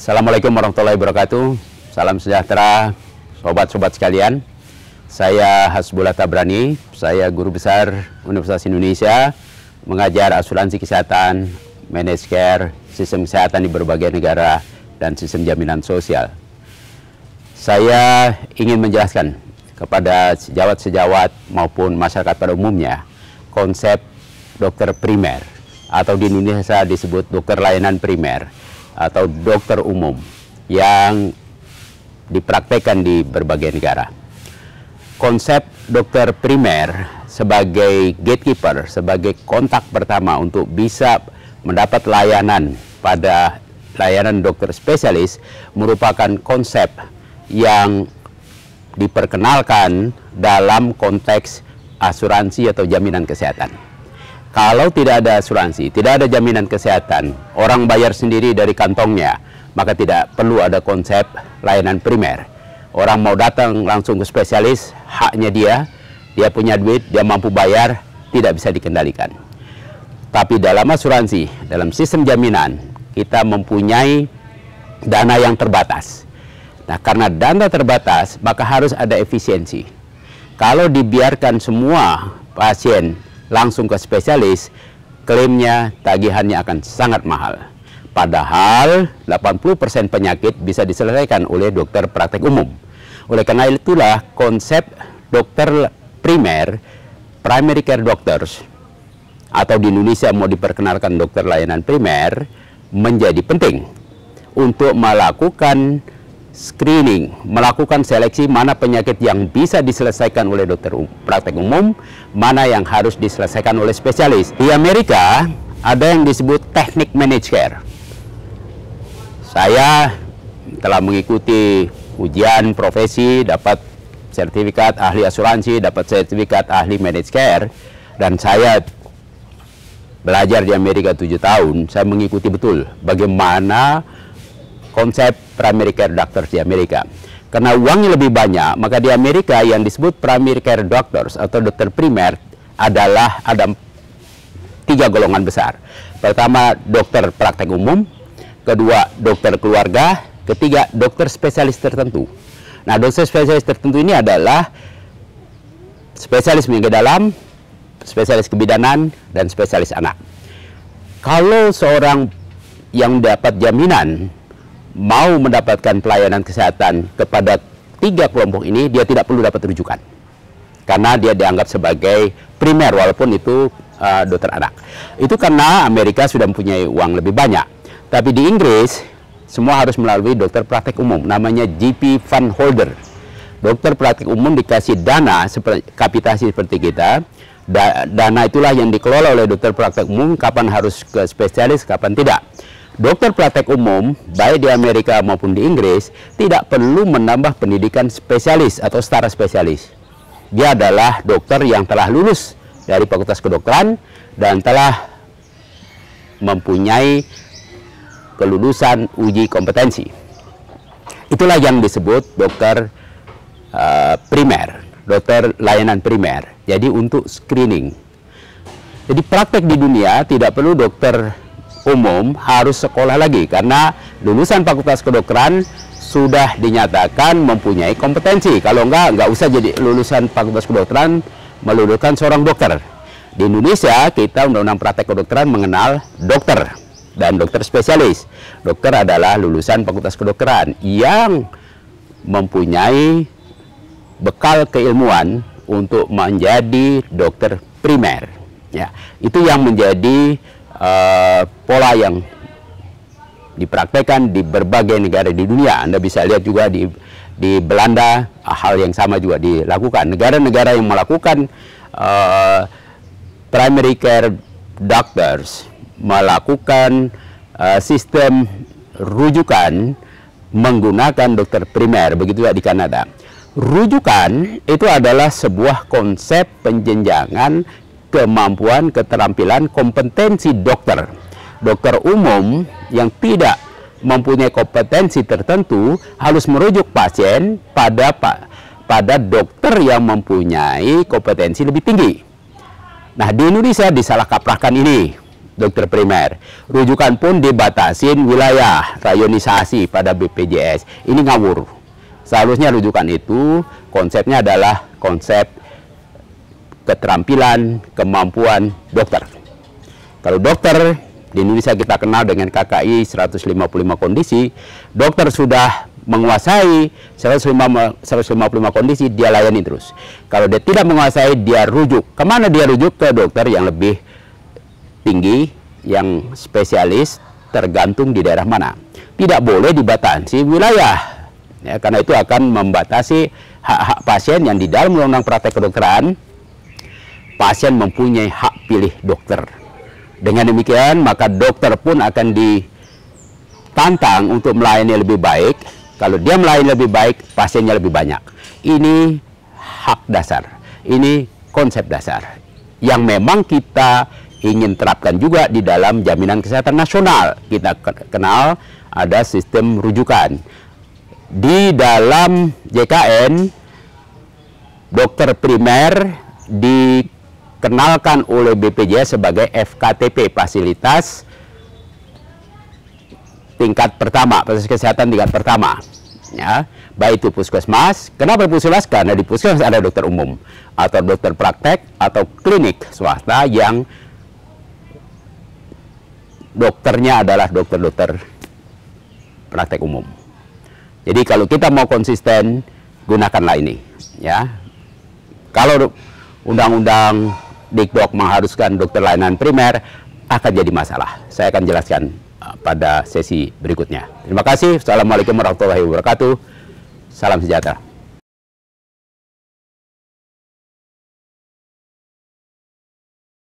Assalamualaikum warahmatullahi wabarakatuh. Salam sejahtera, sobat-sobat sekalian. Saya Hasbullah Tabrani, saya Guru Besar Universitas Indonesia, mengajar asuransi kesehatan, managed care, sistem kesehatan di berbagai negara, dan sistem jaminan sosial. Saya ingin menjelaskan kepada sejawat-sejawat maupun masyarakat pada umumnya konsep dokter primer, atau di Indonesia disebut dokter layanan primer atau dokter umum yang dipraktekkan di berbagai negara. Konsep dokter primer sebagai gatekeeper, sebagai kontak pertama untuk bisa mendapat layanan pada layanan dokter spesialis merupakan konsep yang diperkenalkan dalam konteks asuransi atau jaminan kesehatan. Kalau tidak ada asuransi, tidak ada jaminan kesehatan, orang bayar sendiri dari kantongnya, maka tidak perlu ada konsep layanan primer. Orang mau datang langsung ke spesialis, haknya dia punya duit, dia mampu bayar, tidak bisa dikendalikan. Tapi dalam asuransi, dalam sistem jaminan, kita mempunyai dana yang terbatas. Nah, karena dana terbatas, maka harus ada efisiensi. Kalau dibiarkan semua pasien langsung ke spesialis, klaimnya, tagihannya akan sangat mahal. Padahal 80% penyakit bisa diselesaikan oleh dokter praktek umum. Oleh karena itulah konsep dokter primer, primary care doctors, atau di Indonesia mau diperkenalkan dokter layanan primer, menjadi penting untuk melakukan screening, melakukan seleksi mana penyakit yang bisa diselesaikan oleh dokter praktek umum, mana yang harus diselesaikan oleh spesialis. Di Amerika ada yang disebut teknik managed care. Saya telah mengikuti ujian profesi, dapat sertifikat ahli asuransi, dapat sertifikat ahli managed care, dan saya belajar di Amerika 7 tahun. Saya mengikuti betul bagaimana konsep primary care doctors di Amerika. Karena uangnya lebih banyak, maka di Amerika yang disebut primary care doctors atau dokter primer adalah ada 3 golongan besar. Pertama, dokter praktek umum, kedua, dokter keluarga, ketiga, dokter spesialis tertentu. Nah, dokter spesialis tertentu ini adalah spesialis penyakit dalam, spesialis kebidanan, dan spesialis anak. Kalau seorang yang dapat jaminan mau mendapatkan pelayanan kesehatan kepada 3 kelompok ini, dia tidak perlu dapat rujukan karena dia dianggap sebagai primer walaupun itu dokter anak. Itu karena Amerika sudah mempunyai uang lebih banyak. Tapi di Inggris semua harus melalui dokter praktek umum, namanya GP fund holder. Dokter praktek umum dikasih dana seperti kapitasi seperti kita. Dana itulah yang dikelola oleh dokter praktek umum, kapan harus ke spesialis, kapan tidak. Dokter praktek umum, baik di Amerika maupun di Inggris, tidak perlu menambah pendidikan spesialis atau setara spesialis. Dia adalah dokter yang telah lulus dari Fakultas Kedokteran dan telah mempunyai kelulusan uji kompetensi. Itulah yang disebut dokter primer, dokter layanan primer. Jadi untuk screening. Jadi praktek di dunia tidak perlu dokter umum harus sekolah lagi karena lulusan Fakultas Kedokteran sudah dinyatakan mempunyai kompetensi. Kalau nggak usah jadi lulusan Fakultas Kedokteran meluluskan seorang dokter. Di Indonesia kita Undang-Undang Praktek Kedokteran mengenal dokter dan dokter spesialis. Dokter adalah lulusan Fakultas Kedokteran yang mempunyai bekal keilmuan untuk menjadi dokter primer. Ya, itu yang menjadi pola yang dipraktekkan di berbagai negara di dunia. Anda bisa lihat juga di Belanda hal yang sama juga dilakukan. Negara-negara yang melakukan primary care doctors melakukan sistem rujukan menggunakan dokter primer, begitu juga di Kanada. Rujukan itu adalah sebuah konsep penjenjangan kemampuan, keterampilan, kompetensi dokter. Dokter umum yang tidak mempunyai kompetensi tertentu harus merujuk pasien pada dokter yang mempunyai kompetensi lebih tinggi. Nah, di Indonesia disalahkaprahkan ini. dokter primer. Rujukan pun dibatasin wilayah, rayonisasi pada BPJS. Ini ngawur. Seharusnya rujukan itu konsepnya adalah konsep keterampilan, kemampuan dokter. Kalau dokter di Indonesia kita kenal dengan KKI 155 kondisi, dokter sudah menguasai 155 kondisi, dia layani terus. Kalau dia tidak menguasai, dia rujuk. Kemana dia rujuk? Ke dokter yang lebih tinggi, yang spesialis, tergantung di daerah mana. Tidak boleh dibatasi wilayah. Ya, karena itu akan membatasi hak-hak pasien yang di dalam Undang-Undang Praktek Kedokteran, pasien mempunyai hak pilih dokter. Dengan demikian, maka dokter pun akan ditantang untuk melayani lebih baik. Kalau dia melayani lebih baik, pasiennya lebih banyak. Ini hak dasar, ini konsep dasar yang memang kita ingin terapkan juga di dalam jaminan kesehatan nasional. Kita kenal ada sistem rujukan. Di dalam JKN, dokter primer dikenalkan oleh BPJS sebagai FKTP, fasilitas tingkat pertama, fasilitas kesehatan tingkat pertama. Ya, baik itu puskesmas. Kenapa puskesmas? Karena di puskesmas ada dokter umum atau dokter praktek atau klinik swasta yang dokternya adalah dokter-dokter praktek umum. Jadi kalau kita mau konsisten, gunakanlah ini. Ya, kalau undang-undang Dikdok mengharuskan dokter layanan primer, akan jadi masalah. Saya akan jelaskan pada sesi berikutnya. Terima kasih. Assalamualaikum warahmatullahi wabarakatuh. Salam sejahtera.